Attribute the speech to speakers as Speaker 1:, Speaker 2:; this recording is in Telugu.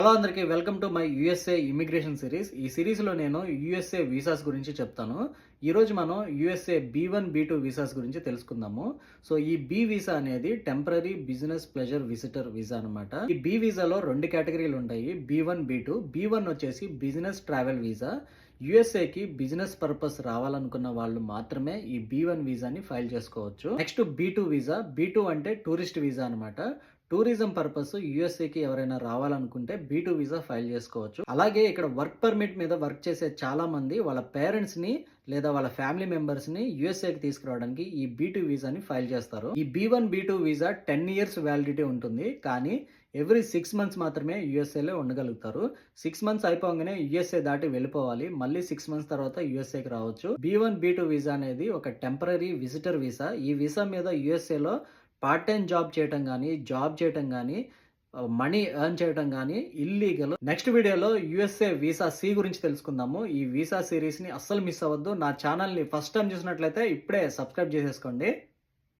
Speaker 1: హలో అందరికీ welcome to my USA immigration series. ఈ సిరీస్లో నేను యూఎస్ఏ వీసాస్ గురించి చెప్తాను. ఈరోజు మనం యూఎస్ఏ B1 B2 వీసాస్ గురించి తెలుసుకుందాము. సో ఈ బి వీసా అనేది temporary business pleasure visitor visa అనమాట. ఈ బి వీసాలో రెండు కేటగిరీలు ఉంటాయి, B1 B2. B1 వచ్చేసి బిజినెస్ ట్రావెల్ వీసా. యూఎస్ఏకి బిజినెస్ పర్పస్ రావాలనుకున్న వాళ్ళు మాత్రమే ఈ B1 వీసాని ఫైల్ చేసుకోవచ్చు. Next B2 visa. B2 అంటే టూరిస్ట్ వీసా అనమాట. టూరిజం పర్పస్ యూఎస్ఏకి ఎవరైనా రావాలనుకుంటే B2 వీసా ఫైల్ చేసుకోవచ్చు. అలాగే ఇక్కడ వర్క్ పర్మిట్ మీద వర్క్ చేసే చాలా మంది వాళ్ళ పేరెంట్స్ ని లేదా వాళ్ళ ఫ్యామిలీ మెంబర్స్ ని యూఎస్ఏకి తీసుకురావడానికి ఈ B2 వీసాని ఫైల్ చేస్తారు. ఈ B1 B2 visa 10 years validity ఉంటుంది, కానీ ఎవ్రీ 6 మంత్స్ మాత్రమే యూఎస్ఏలో ఉండగలుగుతారు. 6 మంత్స్ అయిపోగానే యూఎస్ఏ దాటి వెళ్ళిపోవాలి. మళ్ళీ 6 మంత్స్ తర్వాత యూఎస్ఏకి రావచ్చు. B1 B2 వీసా అనేది ఒక టెంపరరీ విజిటర్ వీసా. ఈ వీసా మీద యూఎస్ఏలో పార్ట్ టైం జాబ్ చేయటం కానీ మనీ ఎర్న్ చేయటం కానీ ఇల్లీగల్. నెక్స్ట్ వీడియోలో యూఎస్ఏ వీసా సి గురించి తెలుసుకుందాము. ఈ వీసా సిరీస్ని అస్సలు మిస్ అవ్వద్దు. నా ఛానల్ని ఫస్ట్ టైం చూసినట్లయితే ఇప్పుడే సబ్స్క్రైబ్ చేసేసుకోండి.